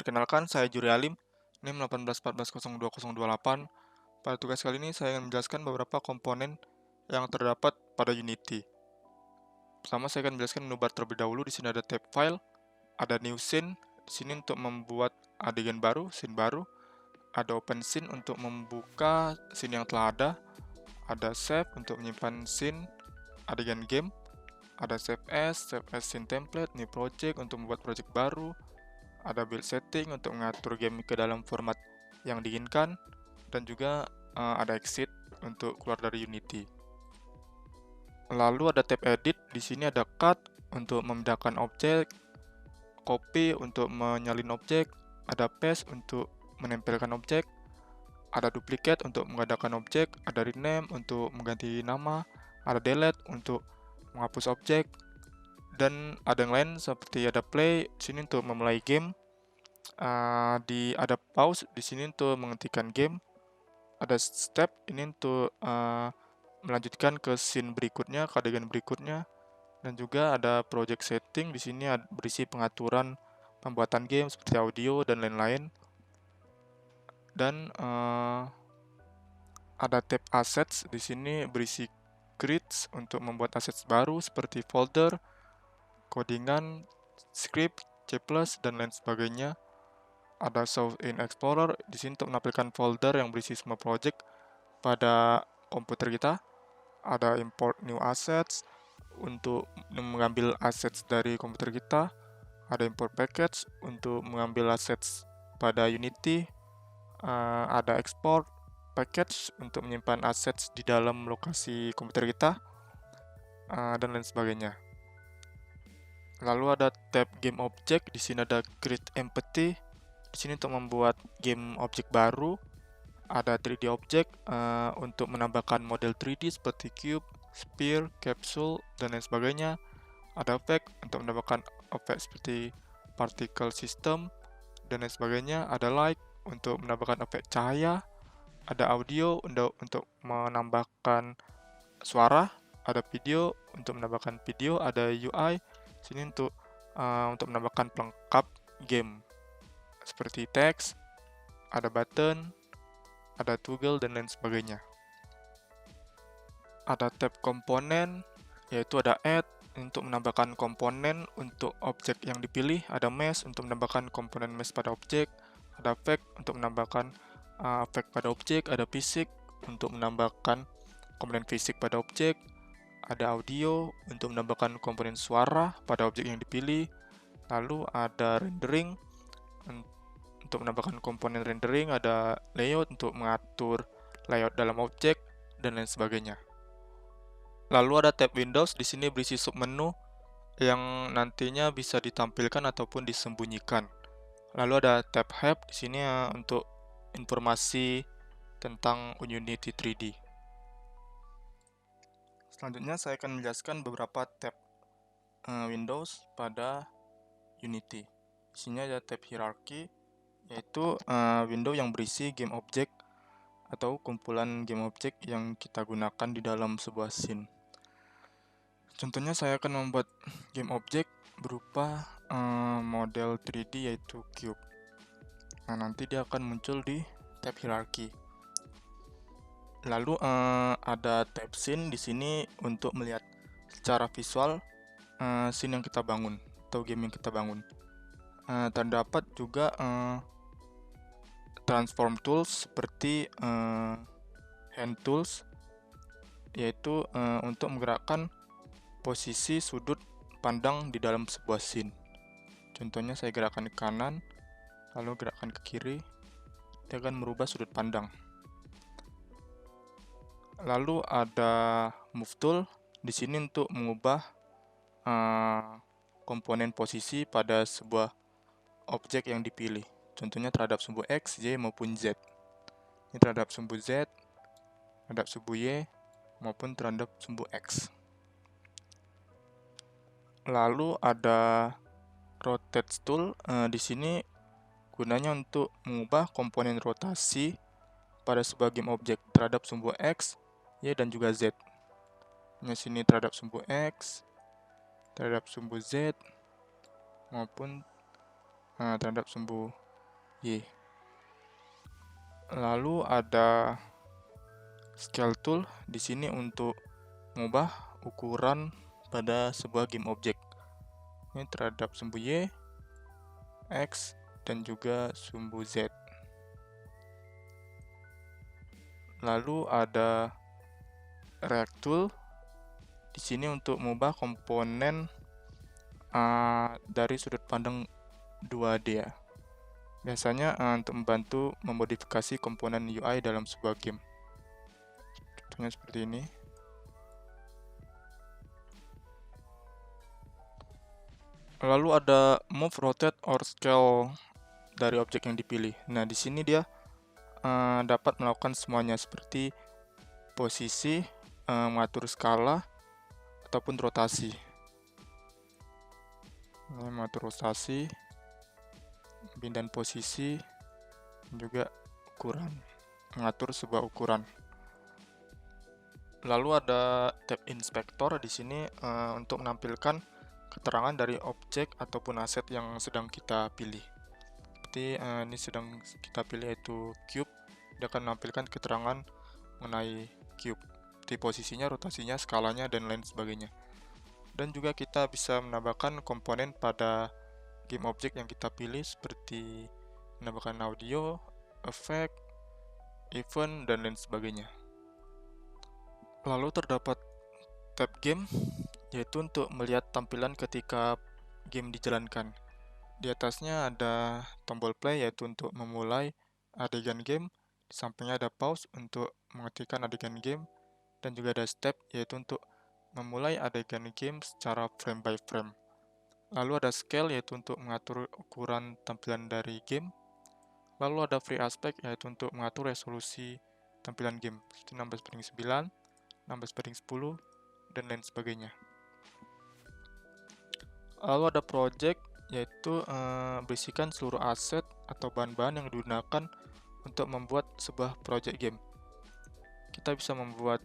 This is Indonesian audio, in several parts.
Perkenalkan, saya Juri Alim, NIM 18140208. Pada tugas kali ini saya ingin menjelaskan beberapa komponen yang terdapat pada Unity. Pertama, saya akan menjelaskan menu bar terlebih dahulu. Di sini ada tab file, ada new scene, di sini untuk membuat adegan baru, scene baru. Ada open scene untuk membuka scene yang telah ada save untuk menyimpan scene adegan game, ada save as scene template, new project untuk membuat project baru, ada build setting untuk mengatur game ke dalam format yang diinginkan, dan juga ada exit untuk keluar dari Unity. Lalu ada tab edit, di sini ada cut untuk memindahkan objek, copy untuk menyalin objek, ada paste untuk menempelkan objek, ada duplicate untuk mengadakan objek, ada rename untuk mengganti nama, ada delete untuk menghapus objek, dan ada yang lain seperti ada play di sini untuk memulai game, ada pause di sini untuk menghentikan game, ada step ini untuk melanjutkan ke scene berikutnya, ke adegan berikutnya, dan juga ada project setting di sini berisi pengaturan pembuatan game seperti audio dan lain-lain. Dan ada tab assets di sini berisi grids untuk membuat assets baru seperti folder, codingan, script, C+, dan lain sebagainya. Ada Show in Explorer di sini untuk menampilkan folder yang berisi semua project pada komputer kita. Ada import new assets untuk mengambil assets dari komputer kita. Ada import package untuk mengambil assets pada Unity. Ada export package untuk menyimpan assets di dalam lokasi komputer kita, dan lain sebagainya. Lalu ada tab game object, di sini ada create empty. Di sini untuk membuat game objek baru. Ada 3D object untuk menambahkan model 3D seperti cube, sphere, capsule, dan lain sebagainya. Ada effect untuk menambahkan effect seperti particle system, dan lain sebagainya. Ada light untuk menambahkan efek cahaya. Ada audio untuk menambahkan suara. Ada video untuk menambahkan video. Ada UI sini untuk menambahkan pelengkap game seperti teks, ada button, ada toggle, dan lain sebagainya. Ada tab komponen, yaitu ada add untuk menambahkan komponen untuk objek yang dipilih, ada mesh untuk menambahkan komponen mesh pada objek, ada effect untuk menambahkan efek pada objek, ada fisik untuk menambahkan komponen fisik pada objek, ada audio untuk menambahkan komponen suara pada objek yang dipilih, lalu ada rendering untuk menambahkan komponen rendering, ada layout untuk mengatur layout dalam objek, dan lain sebagainya. Lalu ada tab Windows, di sini berisi submenu yang nantinya bisa ditampilkan ataupun disembunyikan. Lalu ada tab Help, di sini untuk informasi tentang Unity 3D. Selanjutnya saya akan menjelaskan beberapa tab Windows pada Unity. Di sini ada tab Hierarchy, yaitu window yang berisi game object atau kumpulan game object yang kita gunakan di dalam sebuah scene. Contohnya saya akan membuat game object berupa model 3D yaitu cube. Nah, nanti dia akan muncul di tab hierarchy. Lalu ada tab scene di sini untuk melihat secara visual scene yang kita bangun atau game yang kita bangun. Terdapat juga transform tools seperti hand tools, yaitu untuk menggerakkan posisi sudut pandang di dalam sebuah scene. Contohnya saya gerakan ke kanan, lalu gerakan ke kiri, dia akan merubah sudut pandang. Lalu ada move tool di sini untuk mengubah komponen posisi pada sebuah objek yang dipilih. Contohnya terhadap sumbu X, Y, maupun Z. Ini terhadap sumbu Z, terhadap sumbu Y, maupun terhadap sumbu X. Lalu ada rotate tool, di sini gunanya untuk mengubah komponen rotasi pada sebuah game objek terhadap sumbu X, Y, dan juga Z. Di sini terhadap sumbu X, terhadap sumbu Z, maupun terhadap sumbu Y. Lalu ada scale tool di sini untuk mengubah ukuran pada sebuah game object. Ini terhadap sumbu Y, X, dan juga sumbu Z. Lalu ada react tool di sini untuk mengubah komponen dari sudut pandang 2D ya. Biasanya untuk membantu memodifikasi komponen UI dalam sebuah game. Contohnya seperti ini. Lalu ada move, rotate, or scale dari objek yang dipilih. Nah, di sini dia dapat melakukan semuanya seperti posisi, mengatur skala, ataupun rotasi. Ini mengatur rotasi, pindahan posisi, juga ukuran, mengatur sebuah ukuran. Lalu ada tab inspector di sini untuk menampilkan keterangan dari objek ataupun aset yang sedang kita pilih. Seperti ini sedang kita pilih yaitu cube, dia akan menampilkan keterangan mengenai cube, seperti posisinya, rotasinya, skalanya, dan lain sebagainya. Dan juga kita bisa menambahkan komponen pada game object yang kita pilih seperti menambahkan audio, efek, event, dan lain sebagainya. Lalu terdapat tab game, yaitu untuk melihat tampilan ketika game dijalankan. Di atasnya ada tombol play, yaitu untuk memulai adegan game. Di sampingnya ada pause untuk mengetikkan adegan game. Dan juga ada step, yaitu untuk memulai adegan game secara frame by frame. Lalu ada scale, yaitu untuk mengatur ukuran tampilan dari game. Lalu ada free aspect, yaitu untuk mengatur resolusi tampilan game, seperti 16:9, 16:10, dan lain sebagainya. Lalu ada project, yaitu berisikan seluruh aset atau bahan-bahan yang digunakan untuk membuat sebuah project game. Kita bisa membuat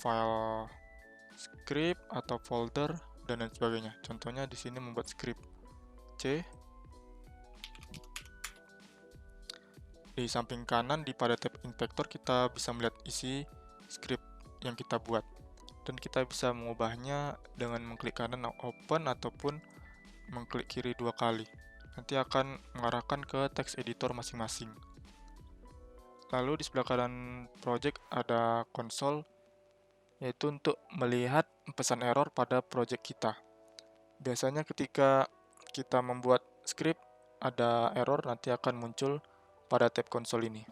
file script atau folder dan lain sebagainya. Contohnya di sini membuat script C. Di samping kanan pada tab inspector kita bisa melihat isi script yang kita buat. Dan kita bisa mengubahnya dengan mengklik kanan open ataupun mengklik kiri 2 kali. Nanti akan mengarahkan ke text editor masing-masing. Lalu di sebelah kanan project ada konsol, yaitu untuk melihat pesan error pada project kita. Biasanya ketika kita membuat script ada error, nanti akan muncul pada tab konsol ini.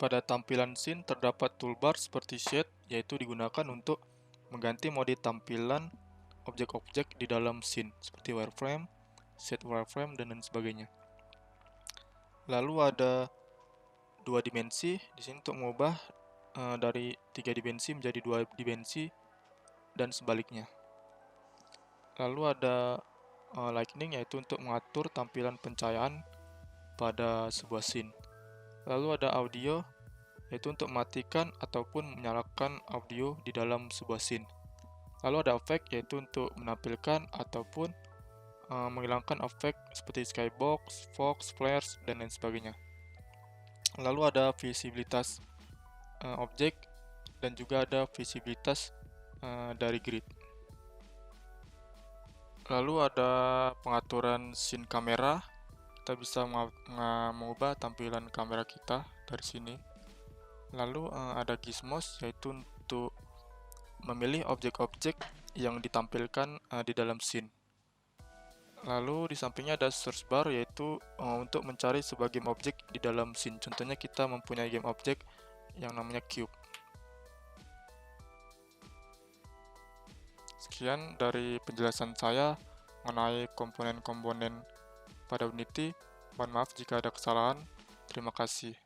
Pada tampilan scene terdapat toolbar seperti shade, yaitu digunakan untuk mengganti mode tampilan objek-objek di dalam scene seperti wireframe, set wireframe, dan lain sebagainya. Lalu ada 2 dimensi di sini untuk mengubah dari 3 dimensi menjadi 2 dimensi dan sebaliknya. Lalu ada lighting, yaitu untuk mengatur tampilan pencahayaan pada sebuah scene. Lalu ada audio, yaitu untuk mematikan ataupun menyalakan audio di dalam sebuah scene. Lalu ada efek, yaitu untuk menampilkan ataupun menghilangkan efek seperti skybox, fox, flares, dan lain sebagainya. Lalu ada visibilitas objek dan juga ada visibilitas dari grid. Lalu ada pengaturan scene kamera. Kita bisa mengubah tampilan kamera kita dari sini. Lalu ada gizmos, yaitu untuk memilih objek-objek yang ditampilkan di dalam scene. Lalu di sampingnya ada search bar, yaitu untuk mencari sebuah game objek di dalam scene. Contohnya kita mempunyai game objek yang namanya cube. Sekian dari penjelasan saya mengenai komponen-komponen pada Unity. Mohon maaf jika ada kesalahan. Terima kasih.